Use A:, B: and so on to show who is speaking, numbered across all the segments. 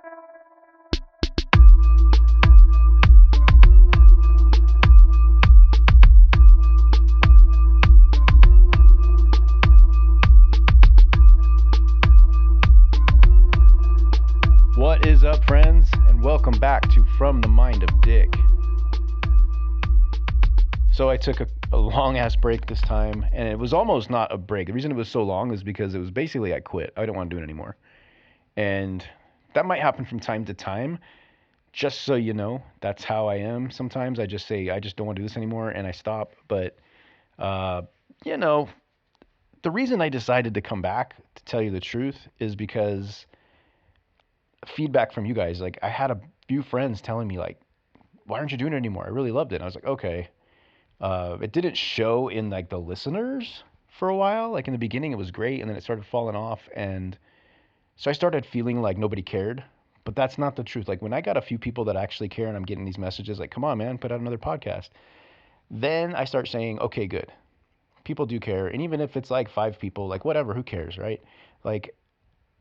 A: What is up, friends, and welcome back to From the Mind of Dick. So I took a long-ass break this time, and it was almost not a break. The reason it was so long is because it was basically I quit. I don't want to do it anymore. And that might happen from time to time. Just so you know, that's how I am sometimes. I just say, I just don't want to do this anymore, and I stop. But, uh, you know, the reason I decided to come back, to tell you the truth, is because feedback from you guys. Like, I had a few friends telling me, like, why aren't you doing it anymore? I really loved it. And I was like, okay. It didn't show in like the listeners for a while. Like in the beginning, it was great, and then it started falling off, and so I started feeling like nobody cared. But that's not the truth. Like when I got a few people that actually care, and I'm getting these messages like, "Come on, man, put out another podcast." Then I start saying, "Okay, good. People do care, and even if it's like 5 people, like whatever, who cares, right?" Like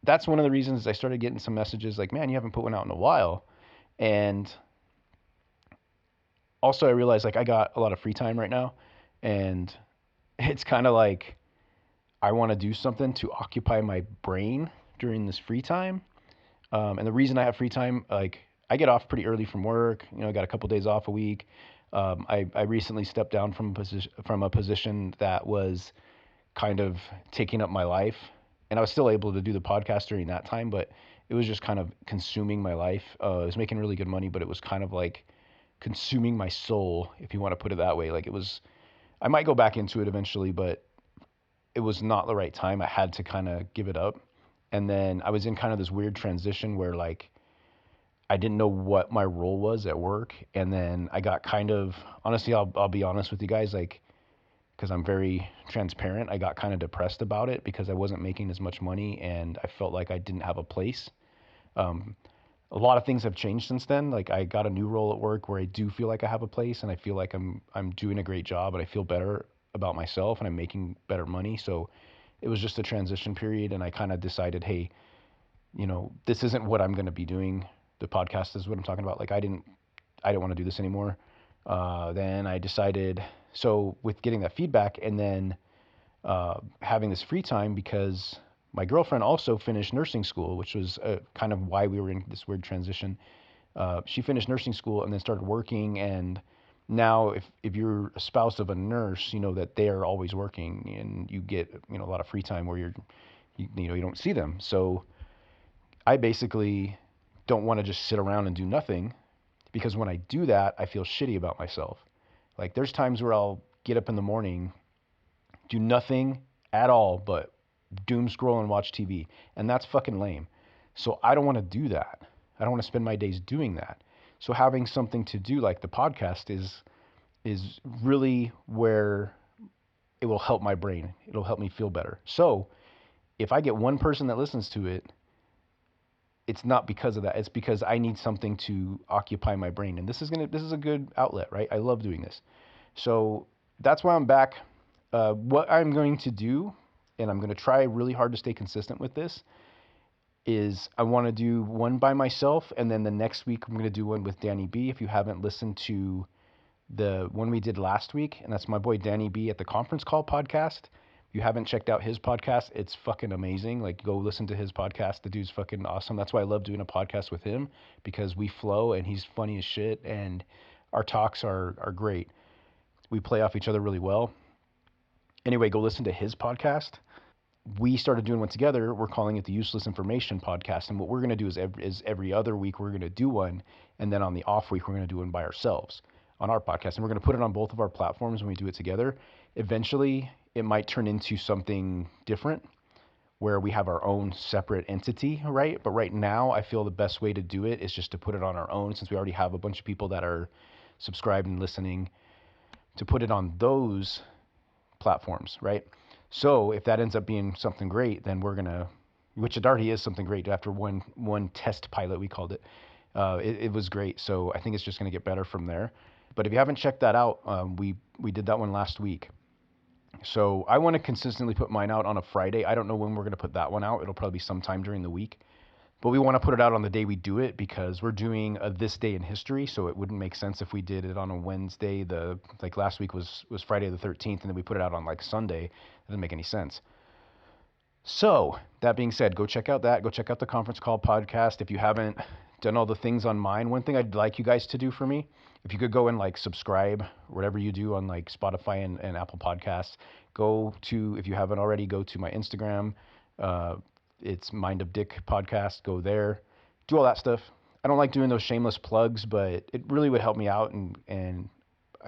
A: that's one of the reasons I started getting some messages like, "Man, you haven't put one out in a while," and also I realized like I got a lot of free time right now, and it's kind of like I want to do something to occupy my brain during this free time. And the reason I have free time, like I get off pretty early from work. You know, I got a couple days off a week. I recently stepped down from a position that was kind of taking up my life, and I was still able to do the podcast during that time, but it was just kind of consuming my life. I was making really good money, but it was kind of like consuming my soul, if you want to put it that way. Like it was, I might go back into it eventually, but it was not the right time. I had to kind of give it up. And then I was in kind of this weird transition where like I didn't know what my role was at work. And then I got kind of, honestly, I'll be honest with you guys, like, because I'm very transparent, I got kind of depressed about it because I wasn't making as much money and I felt like I didn't have a place. Um, a lot of things have changed since then. Like I got a new role at work where I do feel like I have a place and I feel like I'm doing a great job and I feel better about myself and I'm making better money. So it was just a transition period and I kind of decided, hey, this isn't what I'm going to be doing. The podcast is what I'm talking about. Like I didn't want to do this anymore. Then I decided, so with getting that feedback and then having this free time because my girlfriend also finished nursing school, which was kind of why we were in this weird transition. She finished nursing school and then started working. And now, if you're a spouse of a nurse, you know that they are always working, and you get a lot of free time where you don't see them. So I basically don't want to just sit around and do nothing because when I do that, I feel shitty about myself. Like there's times where I'll get up in the morning, do nothing at all but doom scroll and watch TV. And that's fucking lame. So I don't want to do that. I don't want to spend my days doing that. So having something to do like the podcast is really where it will help my brain. It'll help me feel better. So if I get one person that listens to it, it's not because of that. It's because I need something to occupy my brain. And this is a good outlet, right? I love doing this. So that's why I'm back. What I'm going to do, and I'm going to try really hard to stay consistent with this, is I want to do one by myself, and then the next week I'm going to do one with Danny B. If you haven't listened to the one we did last week, and that's my boy Danny B at the Conference Call podcast. If you haven't checked out his podcast, it's fucking amazing. Like, go listen to his podcast. The dude's fucking awesome. That's why I love doing a podcast with him, because we flow, and he's funny as shit, and our talks are great. We play off each other really well. Anyway, go listen to his podcast. We started doing one together. We're calling it the Useless Information Podcast. And what we're going to do is every other week, we're going to do one. And then on the off week, we're going to do one by ourselves on our podcast. And we're going to put it on both of our platforms when we do it together. Eventually, it might turn into something different where we have our own separate entity, right? But right now, I feel the best way to do it is just to put it on our own, since we already have a bunch of people that are subscribed and listening, to put it on those platforms, right? So if that ends up being something great, then we're gonna, which it already is something great. After one test pilot, we called it. It was great. So I think it's just gonna get better from there. But if you haven't checked that out, we did that one last week. So I want to consistently put mine out on a Friday. I don't know when we're gonna put that one out. It'll probably be sometime during the week. but we want to put it out on the day we do it because we're doing a this day in history. So it wouldn't make sense if we did it on a Wednesday. Like last week was Friday the 13th, and then we put it out on like Sunday. It doesn't make any sense. So that being said, go check out that. Go check out the conference call podcast. If you haven't done all the things on mine, one thing I'd like you guys to do for me, if you could go and like subscribe, whatever you do on like Spotify and Apple Podcasts, go to, if you haven't already, go to my Instagram. It's Mind of Dick podcast. Go there, do all that stuff. I don't like doing those shameless plugs, but it really would help me out and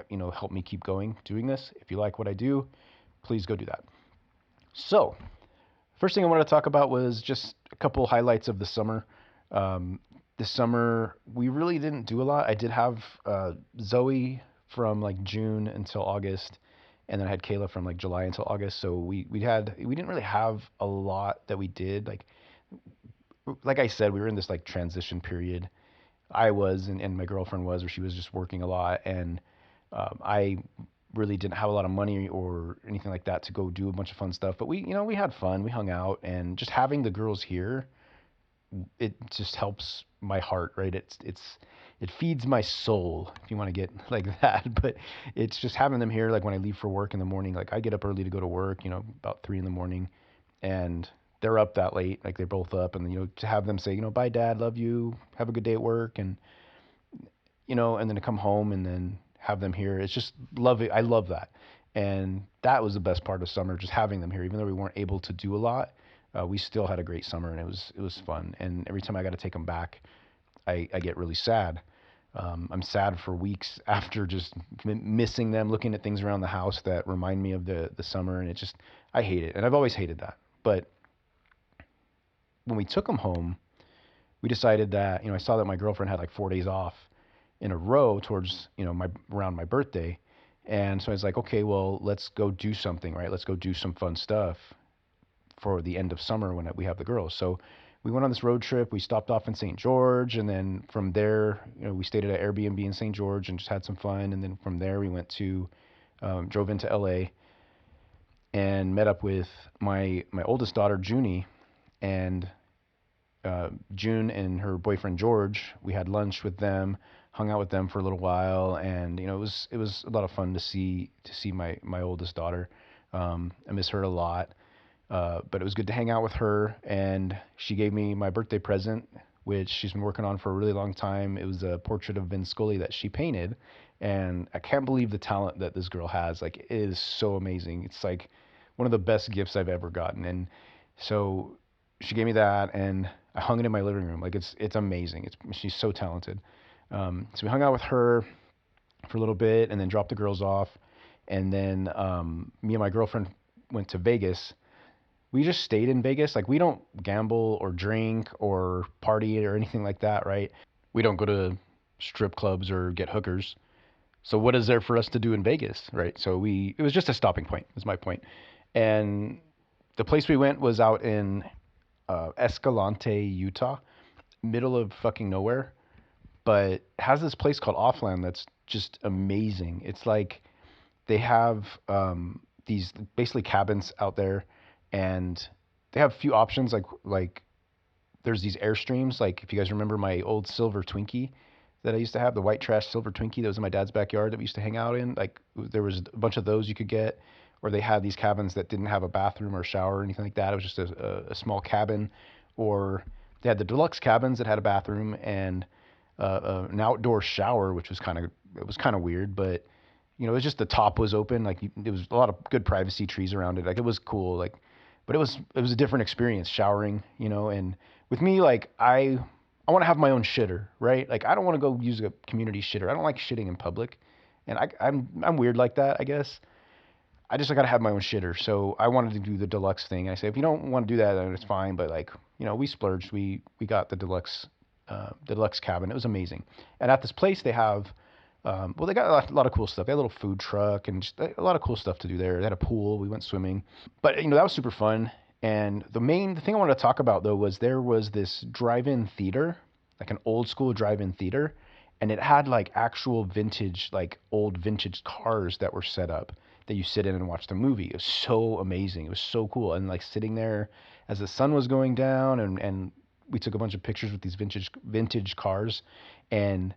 A: help me keep going doing this. If you like what I do, please go do that. So, first thing I wanted to talk about was just a couple highlights of the summer. This summer, we really didn't do a lot. I did have Zoe from like June until August, and then I had Kayla from like July until August. So we didn't really have a lot that we did. Like I said, we were in this like transition period. I was, and my girlfriend was, where she was just working a lot, and I really didn't have a lot of money or anything like that to go do a bunch of fun stuff. But we had fun. We hung out, and just having the girls here, it just helps my heart, right? It feeds my soul, if you want to get like that. But it's just having them here. Like when I leave for work in the morning, like I get up early to go to work, about 3 a.m, and they're up that late. Like they're both up, and to have them say, bye, Dad, love you, have a good day at work, and and then to come home and then have them here. It's just love it. I love that. And that was the best part of summer, just having them here. Even though we weren't able to do a lot, we still had a great summer, and it was fun. And every time I got to take them back, I get really sad. I'm sad for weeks after just missing them, looking at things around the house that remind me of the summer, and I hate it. And I've always hated that. But when we took them home, we decided that, I saw that my girlfriend had like 4 days off in a row towards, around my birthday. And so I was like, okay, well, let's go do something, right? Let's go do some fun stuff for the end of summer when we have the girls. So we went on this road trip. We stopped off in St. George, and then from there, we stayed at an Airbnb in St. George and just had some fun. And then from there, we went drove into LA and met up with my oldest daughter, Junie, and June and her boyfriend George. We had lunch with them, hung out with them for a little while, and it was a lot of fun to see my oldest daughter. I miss her a lot, but it was good to hang out with her. And she gave me my birthday present, which she's been working on for a really long time. It was a portrait of Vin Scully that she painted, and I can't believe the talent that this girl has. Like, it is so amazing. It's like one of the best gifts I've ever gotten. And so she gave me that, and I hung it in my living room. Like, it's amazing. She's so talented. So we hung out with her for a little bit, and then dropped the girls off. And then me and my girlfriend went to Vegas. We just stayed in Vegas. Like, we don't gamble or drink or party or anything like that, right? We don't go to strip clubs or get hookers. So what is there for us to do in Vegas, right? So it was just a stopping point, is my point. And the place we went was out in Escalante, Utah, middle of fucking nowhere, but has this place called Offland that's just amazing. It's like they have these basically cabins out there, and they have a few options. Like there's these Airstreams. Like, if you guys remember my old silver Twinkie that I used to have, the white trash silver Twinkie that was in my dad's backyard that we used to hang out in. Like, there was a bunch of those you could get. Or they had these cabins that didn't have a bathroom or shower or anything like that. It was just a small cabin. Or they had the deluxe cabins that had a bathroom and an outdoor shower, which was kind of weird, but it was just the top was open. Like, there was a lot of good privacy, trees around it. Like, it was cool. Like, but it was a different experience showering. And with me, like, I want to have my own shitter, right? Like, I don't want to go use a community shitter. I don't like shitting in public, and I'm weird like that, I guess. I just got to have my own shitter. So I wanted to do the deluxe thing. I said, if you don't want to do that, then it's fine. But like, we splurged. We got the deluxe cabin. It was amazing. And at this place, they have, they got a lot of cool stuff. They had a little food truck and just a lot of cool stuff to do there. They had a pool. We went swimming. But that was super fun. And the thing I wanted to talk about though was there was this drive-in theater, like an old school drive-in theater, and it had like actual vintage, like old vintage cars that were set up that you sit in and watch the movie. It was so amazing. It was so cool. And like sitting there as the sun was going down and we took a bunch of pictures with these vintage cars, and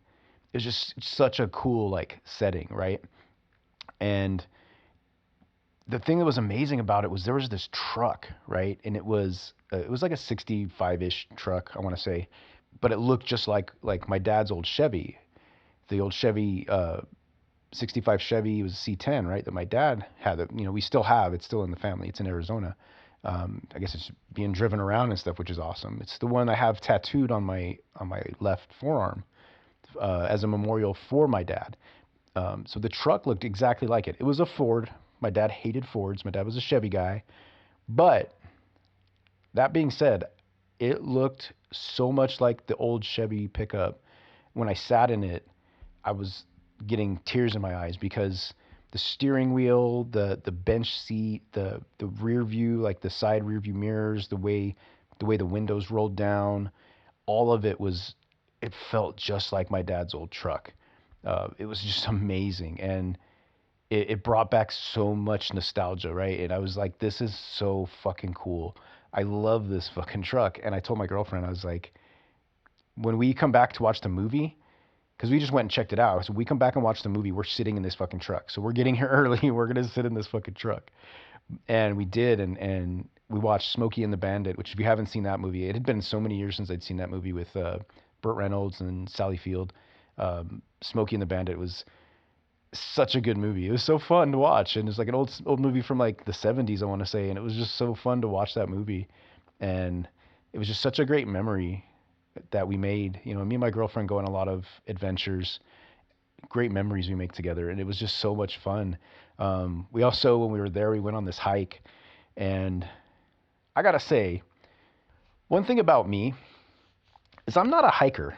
A: it was just such a cool like setting, right? And the thing that was amazing about it was there was this truck, right? And it was like a 65-ish truck, I want to say, but it looked just like my dad's old Chevy, the old Chevy 65 Chevy. It was a C10, right? That my dad had. That, we still have. It's still in the family. It's in Arizona. I guess it's being driven around and stuff, which is awesome. It's the one I have tattooed on my left forearm as a memorial for my dad. So the truck looked exactly like it. It was a Ford. My dad hated Fords. My dad was a Chevy guy. But that being said, it looked so much like the old Chevy pickup. When I sat in it, I was getting tears in my eyes because the steering wheel, the bench seat, the rear view, like the side rear view mirrors, the way the windows rolled down, all of it was, it felt just like my dad's old truck. It was just amazing, and it brought back so much nostalgia, right? And I was like, this is so fucking cool. I love this fucking truck. And I told my girlfriend, I was like, when we come back to watch the movie, because we just went and checked it out. So we come back and watch the movie, we're sitting in this fucking truck. So we're getting here early. We're gonna sit in this fucking truck. And we did, and we watched Smokey and the Bandit, which if you haven't seen that movie, it had been so many years since I'd seen that movie with Burt Reynolds and Sally Field. Smokey and the Bandit was such a good movie. It was so fun to watch, and it's like an old movie from like the 70s, I want to say, and it was just so fun to watch that movie, and it was just such a great memory that we made. Me and my girlfriend go on a lot of adventures, great memories we make together, and it was just so much fun. We also, when we were there, we went on this hike, and I gotta say, one thing about me is I'm not a hiker.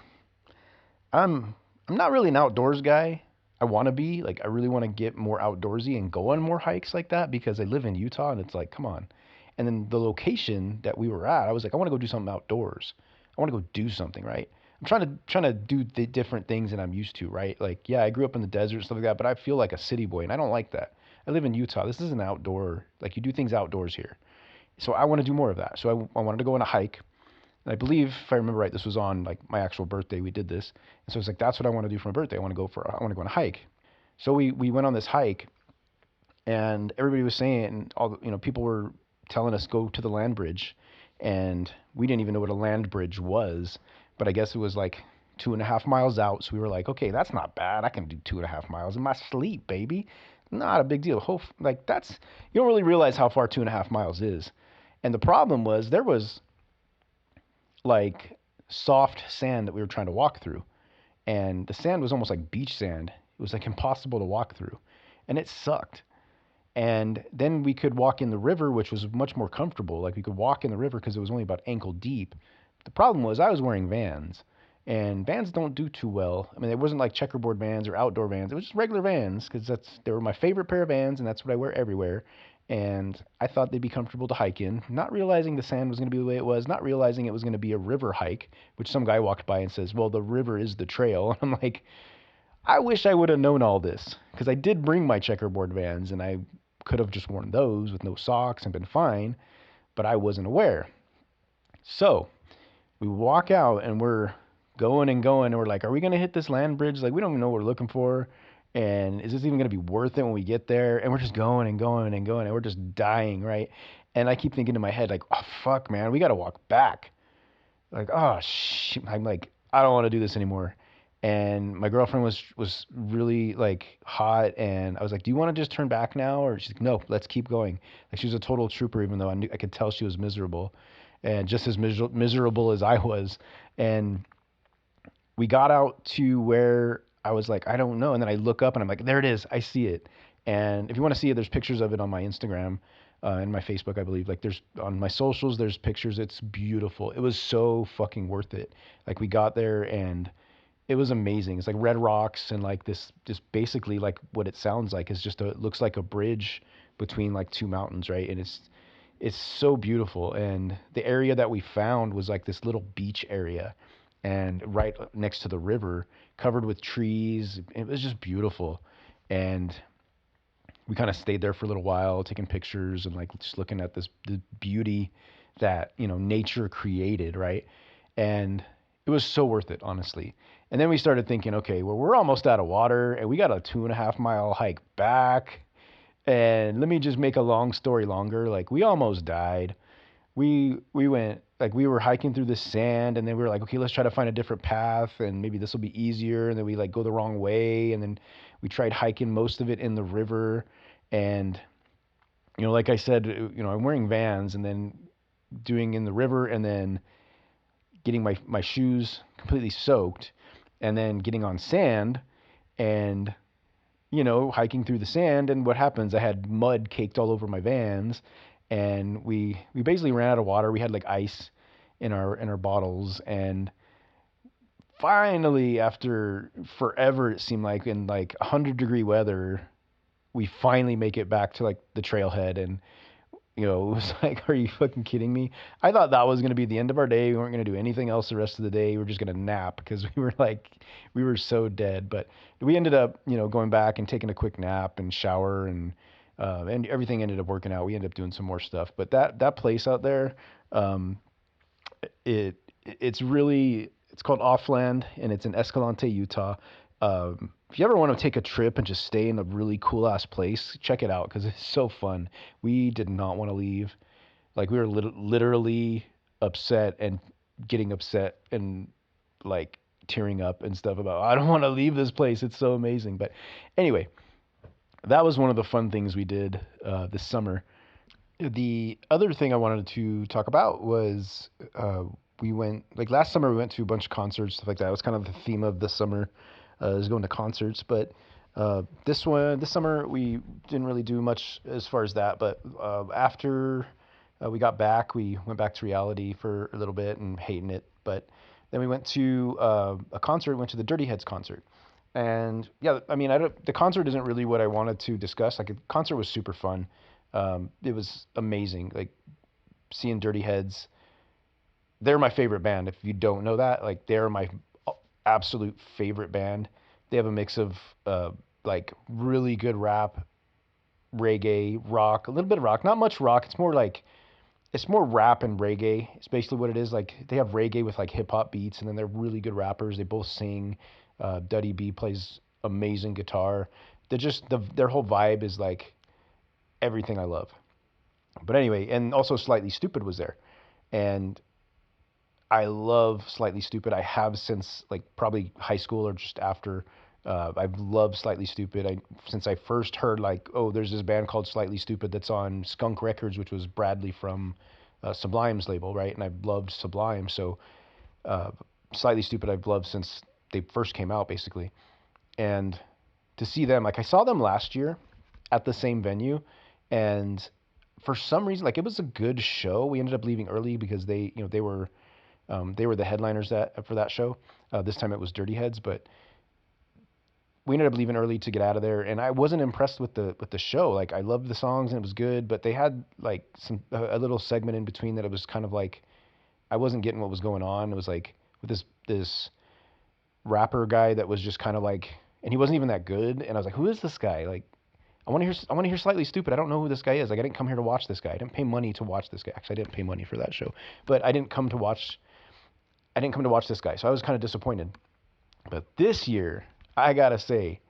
A: I'm not really an outdoors guy. I want to be like I really want to get more outdoorsy and go on more hikes like that because I live in Utah and it's like come on. And then the location that we were at, I was like I want to go do something outdoors. I want to go do something, right? I'm trying to do the different things that I'm used to, right? Like yeah, I grew up in the desert and stuff like that, but I feel like a city boy and I don't like that. I live in Utah. This is an outdoor, like you do things outdoors here. So I want to do more of that. So I wanted to go on a hike. And I believe, if I remember right, this was on like my actual birthday. We did this, and so it's like that's what I want to do for my birthday. I want to go on a hike. So we went on this hike, and everybody was saying, people were telling us go to the land bridge, and we didn't even know what a land bridge was, but I guess it was like 2.5 miles out. So we were like, okay, that's not bad. I can do 2.5 miles in my sleep, baby. Not a big deal. Like that's you don't really realize how far 2.5 miles is. And the problem was there was like soft sand that we were trying to walk through. And the sand was almost like beach sand. It was like impossible to walk through. And it sucked. And then we could walk in the river, which was much more comfortable. Like we could walk in the river because it was only about ankle deep. The problem was I was wearing Vans. And Vans don't do too well. I mean, it wasn't like checkerboard Vans or outdoor Vans. It was just regular Vans because they were my favorite pair of Vans, and that's what I wear everywhere. And I thought they'd be comfortable to hike in, not realizing the sand was going to be the way it was, not realizing it was going to be a river hike, which some guy walked by and says, "Well, the river is the trail." And I'm like, I wish I would have known all this because I did bring my checkerboard Vans, and I could have just worn those with no socks and been fine, but I wasn't aware. So we walk out and we're going and going, and we're like, are we going to hit this land bridge? Like, we don't even know what we're looking for. And is this even going to be worth it when we get there? And we're just going and going and going, and we're just dying, right? And I keep thinking in my head, like, oh, fuck, man, we got to walk back. Like, oh, shit. I'm like, I don't want to do this anymore. And my girlfriend was really like hot, and I was like, "Do you want to just turn back now?" Or she's like, "No, let's keep going." Like she was a total trooper, even though I could tell she was miserable, and just as miserable as I was. And we got out to where I was like, I don't know. And then I look up and I'm like, there it is. I see it. And if you want to see it, there's pictures of it on my Instagram and my Facebook, I believe. Like there's on my socials, there's pictures. It's beautiful. It was so fucking worth it. Like we got there and it was amazing. It's like red rocks and like this, just basically like what it sounds like is just it looks like a bridge between like two mountains, right? And it's so beautiful. And the area that we found was like this little beach area and right next to the river, covered with trees. It was just beautiful. And we kind of stayed there for a little while, taking pictures and like just looking at this the beauty that, nature created, right? And it was so worth it, honestly. And then we started thinking, okay, well, we're almost out of water and we got a 2.5 mile hike back. And let me just make a long story longer. Like, we almost died. We went, like, we were hiking through the sand, and then we were like, okay, let's try to find a different path and maybe this will be easier. And then we like go the wrong way, and then we tried hiking most of it in the river. And like I said, I'm wearing Vans, and then doing in the river, and then getting my shoes completely soaked, and then getting on sand, and hiking through the sand. And what happens? I had mud caked all over my Vans, and we basically ran out of water. We had like ice in our bottles, and finally, after forever, it seemed like, in like 100-degree weather, we finally make it back to like the trailhead. And it was like, are you fucking kidding me? I thought that was going to be the end of our day. We weren't going to do anything else the rest of the day. We were just going to nap because we were so dead. But we ended up, going back and taking a quick nap and shower, and everything ended up working out. We ended up doing some more stuff. But that place out there, um, it it's called Offland, and it's in Escalante, Utah. If you ever want to take a trip and just stay in a really cool ass place, check it out because it's so fun. We did not want to leave. Like, we were literally upset and getting upset and like tearing up and stuff about, I don't want to leave this place. It's so amazing. But anyway, that was one of the fun things we did this summer. The other thing I wanted to talk about was, we went, like, last summer we went to a bunch of concerts, stuff like that. It was kind of the theme of this summer, is going to concerts. But this summer we didn't really do much as far as that. But after we got back, we went back to reality for a little bit and hating it. But then we went to a concert. We went to the Dirty Heads concert. And yeah, I mean, the concert isn't really what I wanted to discuss. Like, the concert was super fun. It was amazing. Like, seeing Dirty Heads, they're my favorite band. If you don't know that, like, they're my absolute favorite band. They have a mix of like really good rap, reggae, rock, a little bit of rock, not much rock. It's more rap and reggae. It's basically what it is. Like, they have reggae with like hip hop beats, and then they're really good rappers. They both sing. Duddy B plays amazing guitar. Their whole vibe is like everything I love. But anyway, and also Slightly Stupid was there. And I love Slightly Stupid. I have since like probably high school or just after. I've loved Slightly Stupid. Since I first heard, like, oh, there's this band called Slightly Stupid that's on Skunk Records, which was Bradley from Sublime's label, right? And I've loved Sublime, so uh, Slightly Stupid I've loved since they first came out, basically. And to see them, like, I saw them last year at the same venue, and for some reason, like, it was a good show. We ended up leaving early because they were the headliners for that show. This time it was Dirty Heads, but we ended up leaving early to get out of there, and I wasn't impressed with the show. Like, I loved the songs and it was good, but they had like a little segment in between that it was kind of like I wasn't getting what was going on. It was like with this rapper guy that was just kind of like, and he wasn't even that good, and I was like, who is this guy? Like, I want to hear Slightly Stupid. I don't know who this guy is. Like, I didn't come here to watch this guy. I didn't pay money to watch this guy. Actually, I didn't pay money for that show, but I didn't come to watch this guy, so I was kind of disappointed. But this year, I gotta say,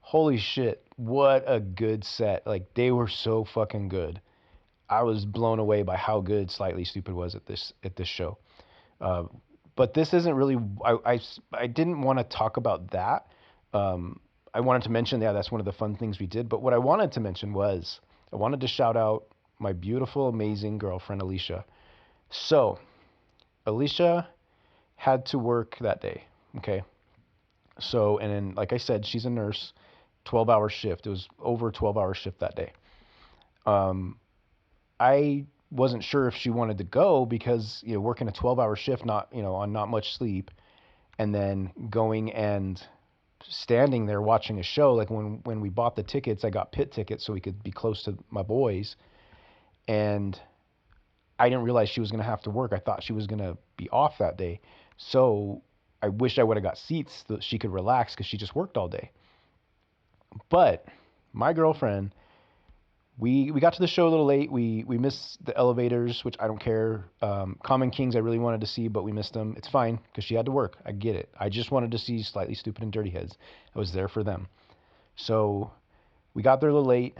A: holy shit, what a good set. Like, they were so fucking good. I was blown away by how good Slightly Stupid was at this show. Uh, but this isn't really. I didn't want to talk about that. I wanted to mention, yeah, that's one of the fun things we did. But what I wanted to mention was I wanted to shout out my beautiful, amazing girlfriend Alicia. So Alicia had to work that day. Okay. So, and then, like I said, she's a nurse, 12-hour shift. It was over a 12-hour shift that day. Um, I wasn't sure if she wanted to go because, working a 12-hour shift, not, on not much sleep, and then going and standing there watching a show. Like, when we bought the tickets, I got pit tickets so we could be close to my boys. And I didn't realize she was going to have to work. I thought she was going to be off that day. So I wish I would have got seats so that she could relax because she just worked all day. But my girlfriend we got to the show a little late. We missed the elevators, which I don't care. Common Kings I really wanted to see, but we missed them. It's fine because she had to work. I get it. I just wanted to see Slightly Stupid and Dirty Heads. I was there for them. So we got there a little late,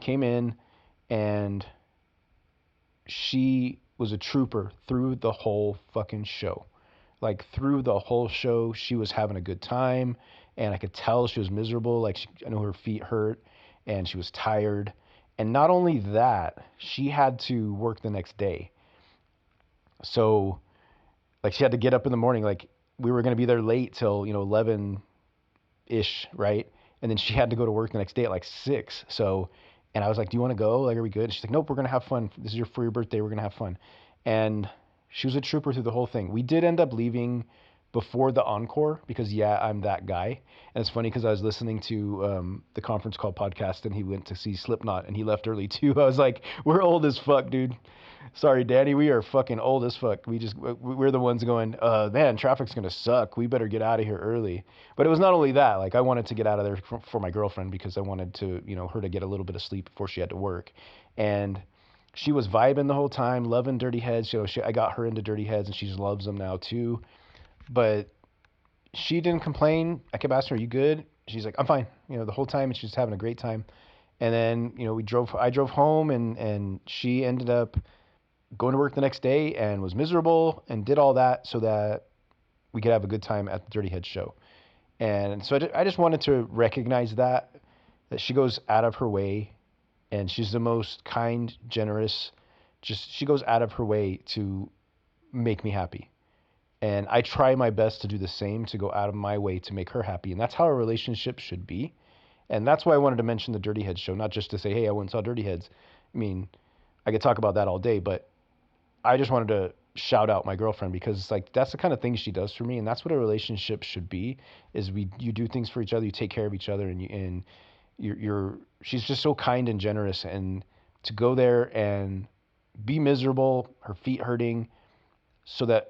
A: came in, and she was a trooper through the whole fucking show. Like through the whole show, she was having a good time, and I could tell she was miserable. I know her feet hurt, and she was tired. And not only that, she had to work the next day. So like she had to get up in the morning. Like we were gonna be there late till 11 ish, right? And then she had to go to work the next day at like 6. So, and I was like, "Do you want to go? Like, are we good?" And she's like, "Nope, we're gonna have fun. This is for your birthday. We're gonna have fun." And she was a trooper through the whole thing. We did end up leaving before the encore because yeah, I'm that guy. And it's funny because I was listening to the conference call podcast and he went to see Slipknot and he left early too. I was like, "We're old as fuck, dude." Sorry, Danny. We are fucking old as fuck. We're the ones going, man, traffic's gonna suck. We better get out of here early. But it was not only that. Like I wanted to get out of there for my girlfriend because I wanted to, her to get a little bit of sleep before she had to work. And she was vibing the whole time, loving Dirty Heads. I got her into Dirty Heads, and she just loves them now too. But she didn't complain. I kept asking her, "You good?" She's like, "I'm fine." The whole time, and she's just having a great time. And then, I drove home, and she ended up going to work the next day and was miserable and did all that so that we could have a good time at the Dirty Heads show. And so I just wanted to recognize that she goes out of her way and she's the most kind, generous, just she goes out of her way to make me happy. And I try my best to do the same, to go out of my way to make her happy. And that's how a relationship should be. And that's why I wanted to mention the Dirty Heads show, not just to say, "Hey, I went and saw Dirty Heads." I mean, I could talk about that all day, but I just wanted to shout out my girlfriend because it's like that's the kind of thing she does for me, and that's what a relationship should be. Is you do things for each other, you take care of each other, and you're she's just so kind and generous, and to go there and be miserable, her feet hurting, so that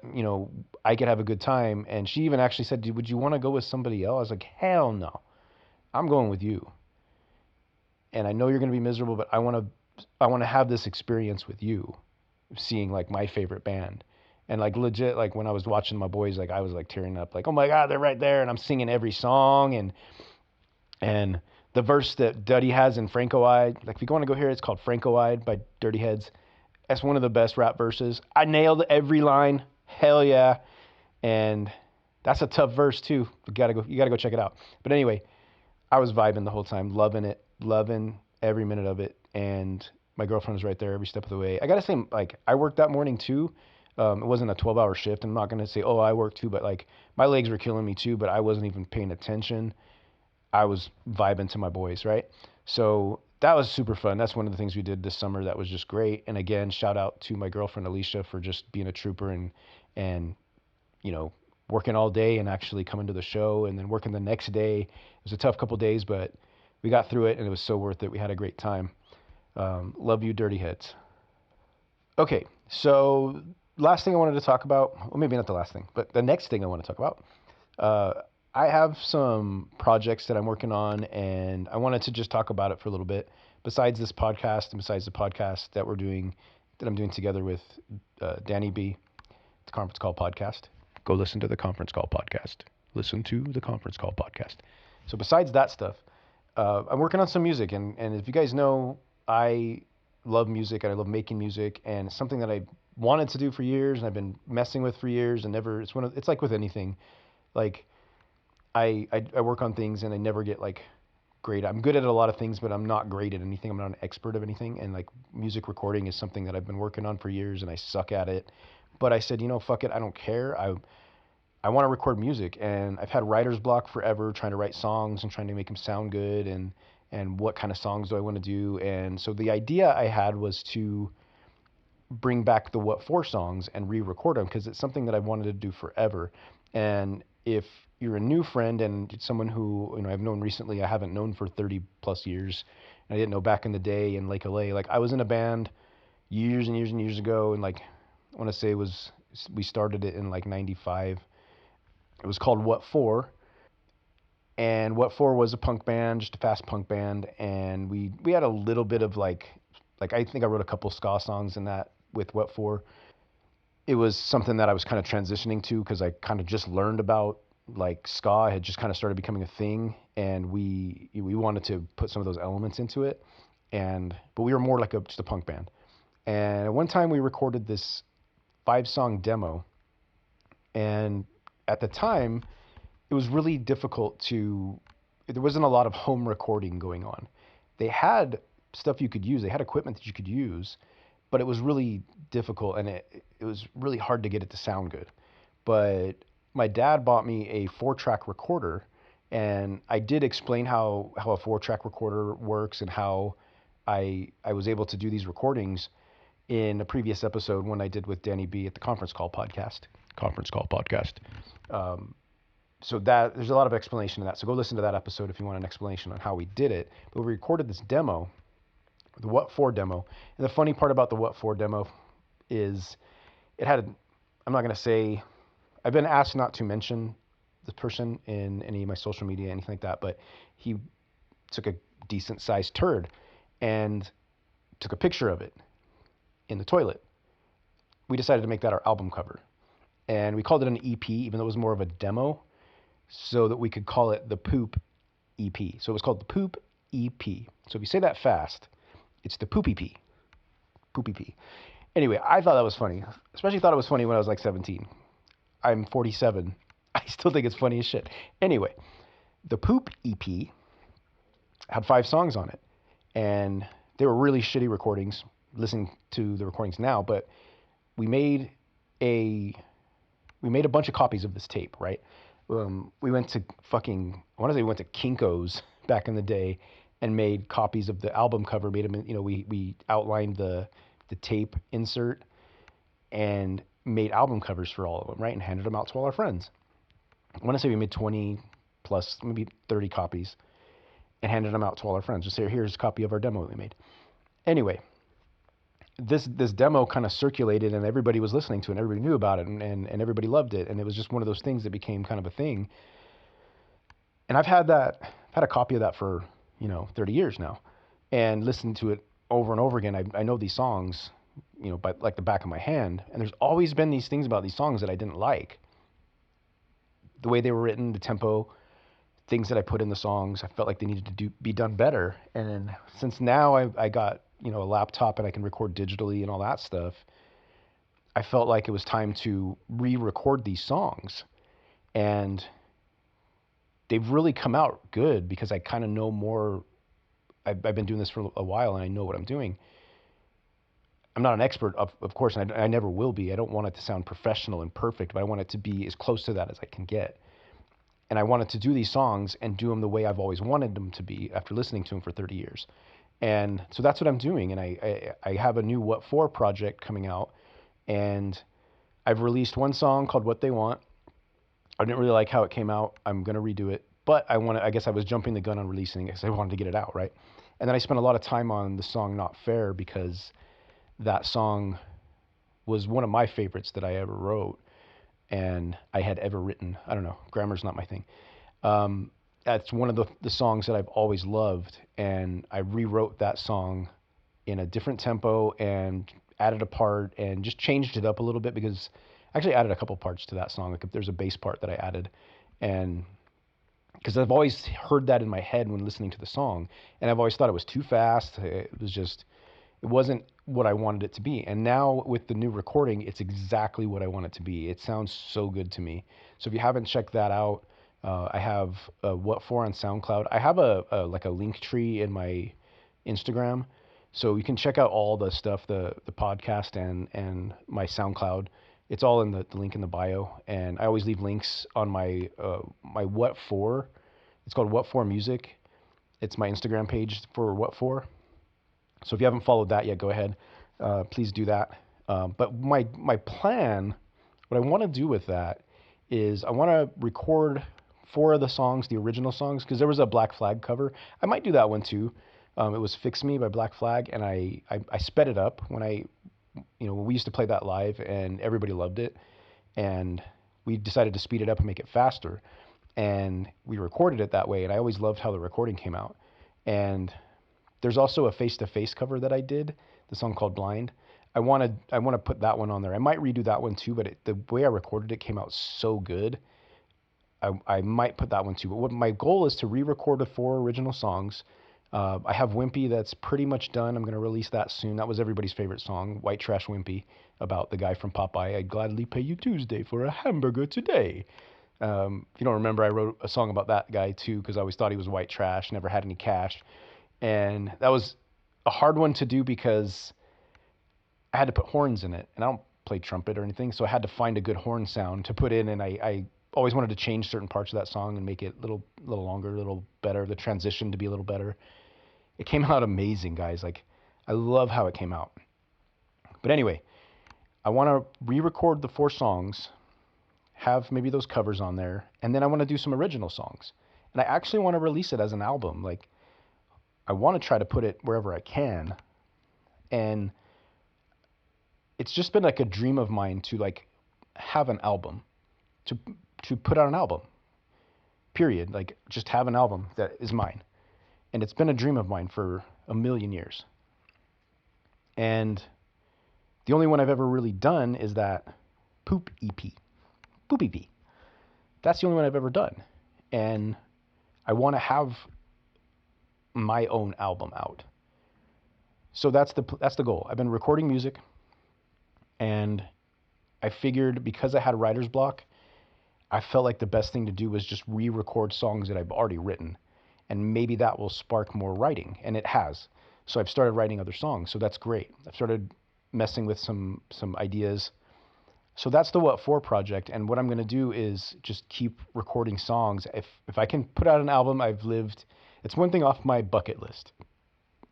A: I could have a good time. And she even actually said, "Would you want to go with somebody else?" I was like, "Hell no, I'm going with you." And I know you're going to be miserable, but I want to have this experience with you, seeing like my favorite band. And like legit, like when I was watching my boys, like I was like tearing up, like, "Oh my God, they're right there." And I'm singing every song. And the verse that Duddy has in Franco Eyed, like if you want to go hear it, it's called Franco Eyed by Dirty Heads. That's one of the best rap verses. I nailed every line. Hell yeah. And that's a tough verse too. You gotta go check it out. But anyway, I was vibing the whole time, loving it, loving every minute of it. And my girlfriend was right there every step of the way. I gotta say, like, I worked that morning too. It wasn't a 12-hour shift. I'm not gonna say, "Oh, I worked too," but like my legs were killing me too, but I wasn't even paying attention. I was vibing to my boys, right? So that was super fun. That's one of the things we did this summer that was just great. And again, shout out to my girlfriend Alicia for just being a trooper and you know working all day and actually coming to the show and then working the next day. It was a tough couple days, but we got through it and it was so worth it. We had a great time. Love you, Dirty Heads. Okay, so last thing I wanted to talk about, well, maybe not the last thing, but the next thing I want to talk about. I have some projects that I'm working on, and I wanted to just talk about it for a little bit. Besides this podcast, and besides the podcast that I'm doing together with Danny B, the Conference Call Podcast. Go listen to the Conference Call Podcast. Listen to the Conference Call Podcast. So besides that stuff, I'm working on some music, and if you guys know, I love music and I love making music, and it's something that I wanted to do for years, and I've been messing with for years, and never. It's like with anything, like I work on things and I never get like great. I'm good at a lot of things, but I'm not great at anything. I'm not an expert of anything. And like music recording is something that I've been working on for years and I suck at it. But I said, fuck it. I don't care. I want to record music, and I've had writer's block forever trying to write songs and trying to make them sound good and what kind of songs do I want to do. And so the idea I had was to bring back the What For songs and re-record them because it's something that I've wanted to do forever. And if you're a new friend and it's someone who I've known recently, I haven't known for 30 plus years, and I didn't know back in the day in Lake LA. Like I was in a band years and years and years ago, and like I want to say we started it in like '95. It was called What For, And What For was a punk band, just a fast punk band, and we had a little bit of like I think I wrote a couple ska songs in that with What For. It was something that I was kind of transitioning to because I kind of just learned about like ska. I had just kind of started becoming a thing, and we wanted to put some of those elements into it. And but we were more like just a punk band. And at one time we recorded this 5 song demo, and at the time it was really difficult to. There wasn't a lot of home recording going on. They had stuff you could use. They had equipment that you could use, but it was really difficult and it was really hard to get it to sound good. But my dad bought me a 4-track recorder, and I did explain how a 4-track recorder works and how I was able to do these recordings in a previous episode when I did with Danny B at the Conference Call podcast. Conference Call podcast. Um, so that there's a lot of explanation in that. So go listen to that episode if you want an explanation on how we did it. But we recorded this demo, the What For demo. And the funny part about the What For demo is it had, I'm not going to say, I've been asked not to mention the person in any of my social media, anything like that, but he took a decent sized turd and took a picture of it in the toilet. We decided to make that our album cover. And we called it an EP, even though it was more of a demo, so that we could call it the Poop EP. So it was called the Poop EP. So if you say that fast, it's the Poop EP. Poop EP. Anyway, I thought that was funny. Especially thought it was funny when I was like 17. I'm 47. I still think it's funny as shit. Anyway, the Poop EP had 5 songs on it. And they were really shitty recordings, listening to the recordings now, but we made a bunch of copies of this tape, right? We went to I want to say we went to Kinko's back in the day and made copies of the album cover, made them, we outlined the tape insert and made album covers for all of them, right? And handed them out to all our friends. I want to say we made 20 plus, maybe 30 copies and handed them out to all our friends. Just say, here's a copy of our demo that we made. Anyway, this demo kind of circulated and everybody was listening to it and everybody knew about it and everybody loved it. And it was just one of those things that became kind of a thing. And I've had a copy of that for, 30 years now and listened to it over and over again. I know these songs, by like the back of my hand. And there's always been these things about these songs that I didn't like. The way they were written, the tempo, things that I put in the songs, I felt like they needed to be done better. And since now I got, a laptop and I can record digitally and all that stuff, I felt like it was time to re-record these songs. And they've really come out good because I kind of know more. I've been doing this for a while and I know what I'm doing. I'm not an expert, of course, and I never will be. I don't want it to sound professional and perfect, but I want it to be as close to that as I can get. And I wanted to do these songs and do them the way I've always wanted them to be after listening to them for 30 years. And so that's what I'm doing. And I have a new What For project coming out. And I've released one song called What They Want. I didn't really like how it came out. I'm going to redo it. But I guess I was jumping the gun on releasing it because I wanted to get it out, right? And then I spent a lot of time on the song Not Fair because that song was one of my favorites that I ever wrote and I had ever written. I don't know, grammar's not my thing. That's one of the songs that I've always loved, and I rewrote that song in a different tempo and added a part and just changed it up a little bit because I actually added a couple parts to that song. Like if there's a bass part that I added, and because I've always heard that in my head when listening to the song, and I've always thought it was too fast. It wasn't what I wanted it to be. And now with the new recording, it's exactly what I want it to be. It sounds so good to me. So if you haven't checked that out, I have What For on SoundCloud. I have a link tree in my Instagram, so you can check out all the stuff, the podcast and my SoundCloud. It's all in the link in the bio, and I always leave links on my my What For. It's called What For Music. It's my Instagram page for What For. So if you haven't followed that yet, go ahead. Please do that. But my plan, what I want to do with that is I want to record 4 of the songs, the original songs, because there was a Black Flag cover. I might do that one too. It was Fix Me by Black Flag, and I sped it up when we used to play that live, and everybody loved it. And we decided to speed it up and make it faster. and we recorded it that way. And I always loved how the recording came out. And there's also a face-to-face cover that I did, the song called Blind. I want to put that one on there. I might redo that one too, but the way I recorded it came out so good. I might put that one too. But what my goal is to re-record the 4 original songs. I have Wimpy that's pretty much done. I'm going to release that soon. That was everybody's favorite song, White Trash Wimpy, about the guy from Popeye. I'd gladly pay you Tuesday for a hamburger today. If you don't remember, I wrote a song about that guy too because I always thought he was white trash, never had any cash. And that was a hard one to do because I had to put horns in it, and I don't play trumpet or anything, so I had to find a good horn sound to put in, and I always wanted to change certain parts of that song and make it a little longer, a little better, the transition to be a little better. It came out amazing, guys. Like, I love how it came out. But anyway, I want to re-record the 4 songs, have maybe those covers on there, and then I want to do some original songs. And I actually want to release it as an album. Like, I want to try to put it wherever I can. And it's just been like a dream of mine to like have an album, to put out an album. Period. Like, just have an album that is mine. And it's been a dream of mine for a million years. And the only one I've ever really done is that Poop EP. Poop EP. That's the only one I've ever done. And I want to have my own album out. So that's the goal. I've been recording music, and I figured because I had writer's block, I felt like the best thing to do was just re-record songs that I've already written, and maybe that will spark more writing, and it has. So I've started writing other songs, so that's great. I've started messing with some ideas. So that's the What For project, and what I'm going to do is just keep recording songs. If I can put out an album, it's one thing off my bucket list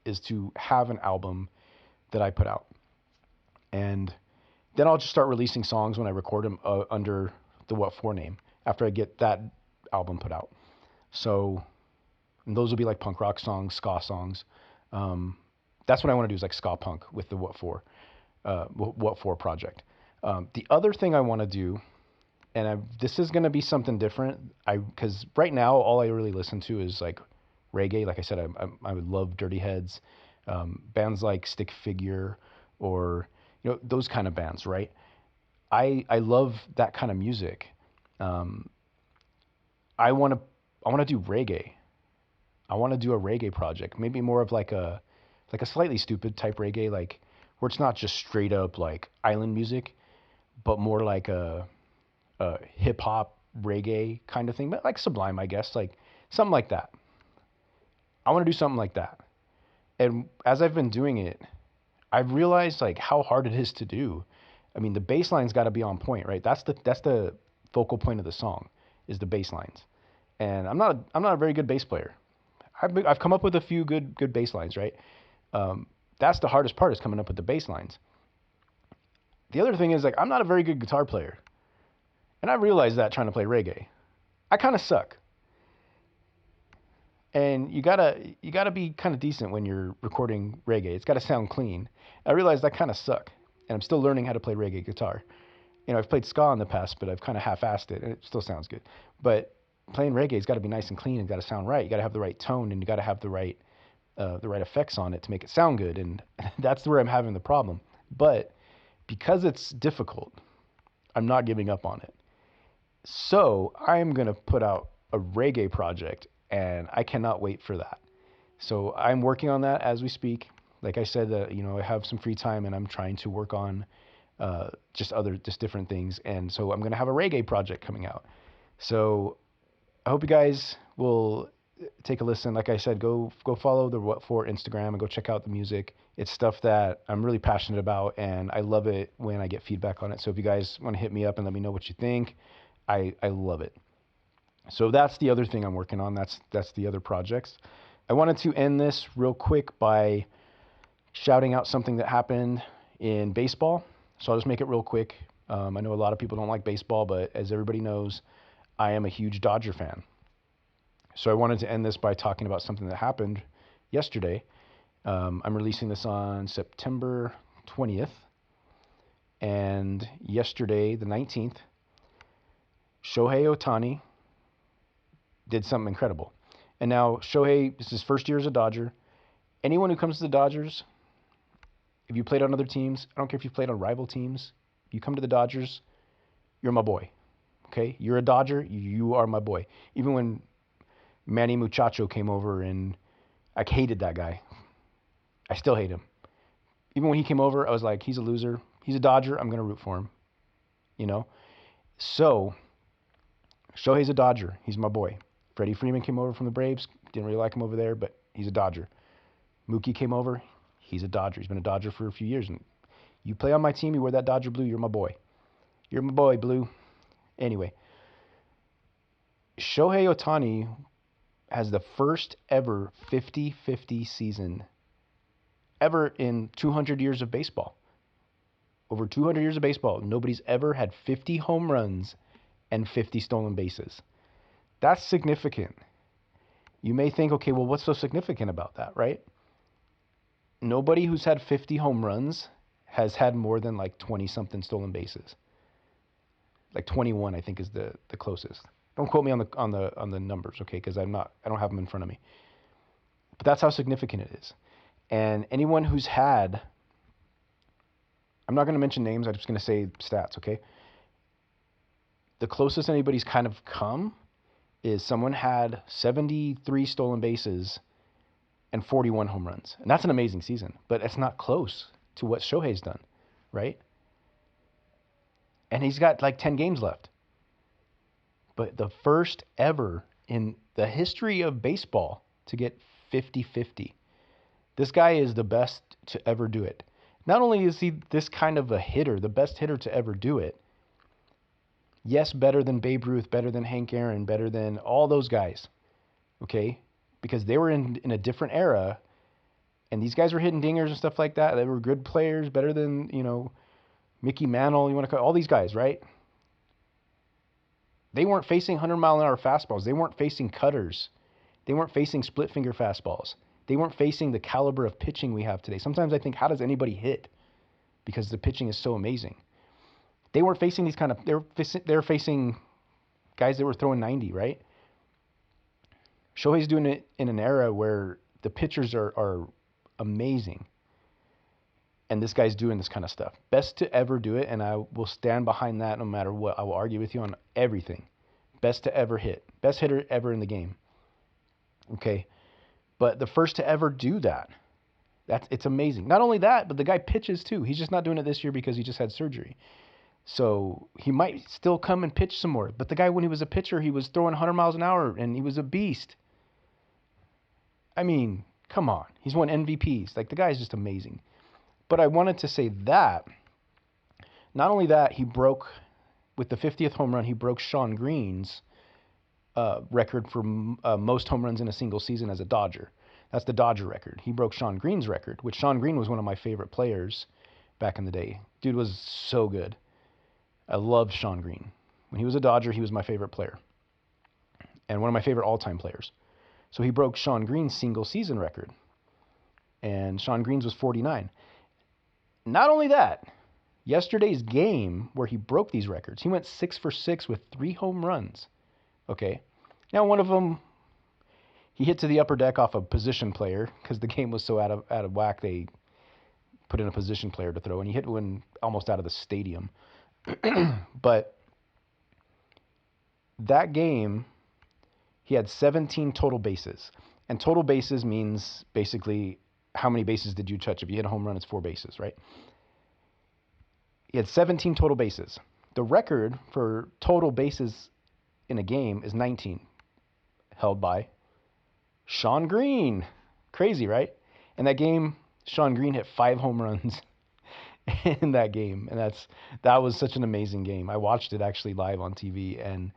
A: is to have an album that I put out. And then I'll just start releasing songs when I record them under the What For name after I get that album put out. So those will be like punk rock songs, ska songs. That's what I want to do is like ska punk with the What For project. The other thing I want to do, and this is going to be something different, because right now all I really listen to is like reggae. Like I said, I would love Dirty Heads, bands like Stick Figure, or those kind of bands, right? I love that kind of music. I want to do reggae. I want to do a reggae project, maybe more of like a slightly stupid type reggae, like where it's not just straight up like island music, but more like a hip hop reggae kind of thing, but like Sublime, I guess, like something like that. I want to do something like that. And as I've been doing it, I've realized like how hard it is to do. I mean, the bass line's got to be on point, right? That's the focal point of the song is the bass lines. And I'm not a very good bass player. I've come up with a few good bass lines, right? That's the hardest part is coming up with the bass lines. The other thing is like I'm not a very good guitar player. And I realized that trying to play reggae. I kind of suck. And you gotta be kind of decent when you're recording reggae. It's got to sound clean. I realized I kind of suck, and I'm still learning how to play reggae guitar. I've played ska in the past, but I've kind of half-assed it, and it still sounds good. But playing reggae's got to be nice and clean, and got to sound right. You got to have the right tone, and you got to have the right effects on it to make it sound good. And that's where I'm having the problem. But because it's difficult, I'm not giving up on it. So I'm gonna put out a reggae project, and I cannot wait for that. So I'm working on that as we speak. Like I said, I have some free time, and I'm trying to work on just different things. And so I'm gonna have a reggae project coming out. So I hope you guys will take a listen. Like I said, go follow the What For Instagram and go check out the music. It's stuff that I'm really passionate about, and I love it when I get feedback on it. So if you guys want to hit me up and let me know what you think, I love it. So that's the other thing I'm working on. That's the other projects. I wanted to end this real quick by shouting out something that happened in baseball. So I'll just make it real quick. I know a lot of people don't like baseball, but as everybody knows, I am a huge Dodger fan. So I wanted to end this by talking about something that happened yesterday. I'm releasing this on September 20th. And yesterday, the 19th, Shohei Ohtani did something incredible. And now Shohei, this is his first year as a Dodger. Anyone who comes to the Dodgers, if you played on other teams, I don't care if you played on rival teams, you come to the Dodgers, you're my boy. Okay? You're a Dodger, you are my boy. Even when Manny Muchacho came over and I hated that guy. I still hate him. Even when he came over, I was like, he's a loser. He's a Dodger. I'm going to root for him. You know? So, Shohei's a Dodger. He's my boy. Freddie Freeman came over from the Braves. Didn't really like him over there, but he's a Dodger. Mookie came over. He's a Dodger. He's been a Dodger for a few years. And you play on my team, you wear that Dodger blue, you're my boy. You're my boy, Blue. Anyway, Shohei Ohtani has the first ever 50-50 season ever in 200 years of baseball. Over 200 years of baseball, nobody's ever had 50 home runs and 50 stolen bases. That's significant. You may think, okay, well, what's so significant about that, right? Nobody who's had 50 home runs has had more than like 20-something stolen bases. Like 21, I think, is the closest. Don't quote me on the numbers, okay? Because I don't have them in front of me. But that's how significant it is. And anyone who's had, I'm not going to mention names. I'm just going to say stats, okay? The closest anybody's kind of come is someone had 73 stolen bases and 41 home runs. And that's an amazing season, but it's not close to what Shohei's done, right? And he's got like 10 games left. But the first ever in the history of baseball to get 50-50. This guy is the best to ever do it. Not only is he this kind of a hitter, the best hitter to ever do it, yes, better than Babe Ruth, better than Hank Aaron, better than all those guys, okay? Because they were in a different era, and these guys were hitting dingers and stuff like that. They were good players, better than, Mickey Mantle, you want to call all these guys, right? They weren't facing 100-mile-an-hour fastballs. They weren't facing cutters. They weren't facing split-finger fastballs. They weren't facing the caliber of pitching we have today. Sometimes I think, how does anybody hit? Because the pitching is so amazing. They weren't facing these kind of, they were facing guys that were throwing 90, right? Shohei's doing it in an era where the pitchers are amazing. And this guy's doing this kind of stuff. Best to ever do it, and I will stand behind that no matter what. I will argue with you on everything. Best to ever hit. Best hitter ever in the game. Okay? But the first to ever do that, it's amazing. Not only that, but the guy pitches too. He's just not doing it this year because he just had surgery. So he might still come and pitch some more. But the guy, when he was a pitcher, he was throwing 100 miles an hour, and he was a beast. I mean, come on. He's won MVPs. Like, the guy's just amazing. But I wanted to say that, not only that, he broke, with the 50th home run, he broke Shawn Green's record for most home runs in a single season as a Dodger. That's the Dodger record. He broke Shawn Green's record, which Shawn Green was one of my favorite players back in the day. Dude was so good. I loved Shawn Green. When he was a Dodger, he was my favorite player. And one of my favorite all-time players. So he broke Shawn Green's single season record. And Shawn Green's was 49. Not only that, yesterday's game where he broke these records, he went 6 for 6 with 3 home runs. Okay. Now, one of them, he hit to the upper deck off a position player because the game was so out of whack, they put in a position player to throw, and he hit one almost out of the stadium. But that game, he had 17 total bases. And total bases means basically how many bases did you touch? If you hit a home run, it's 4 bases, right? He had 17 total bases. The record for total bases in a game is 19, held by Shawn Green. Crazy, right? In that game, Shawn Green hit 5 home runs in that game, and that was such an amazing game. I watched it actually live on TV, and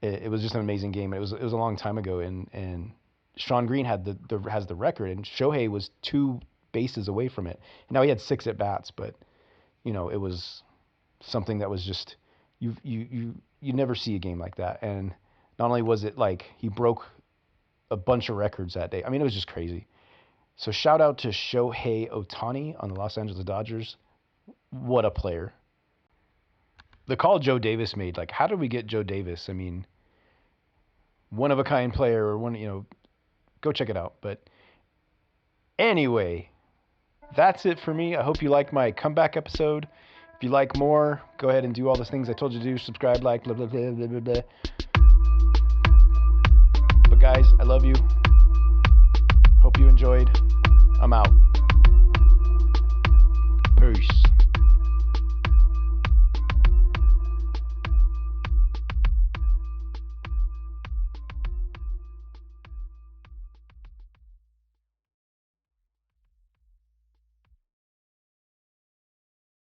A: it was just an amazing game. It was a long time ago, and Shawn Green has the record, and Shohei was 2 bases away from it. Now he had 6 at bats, but it was something that was just you never see a game like that. And not only was it like he broke a bunch of records that day. I mean, it was just crazy. So shout out to Shohei Ohtani on the Los Angeles Dodgers. What a player. The call Joe Davis made, like, how did we get Joe Davis? I mean, one of a kind player or go check it out. But anyway, that's it for me. I hope you liked my comeback episode. If you like more, go ahead and do all those things I told you to do. Subscribe, like, blah, blah, blah, blah, blah, blah. But guys, I love you.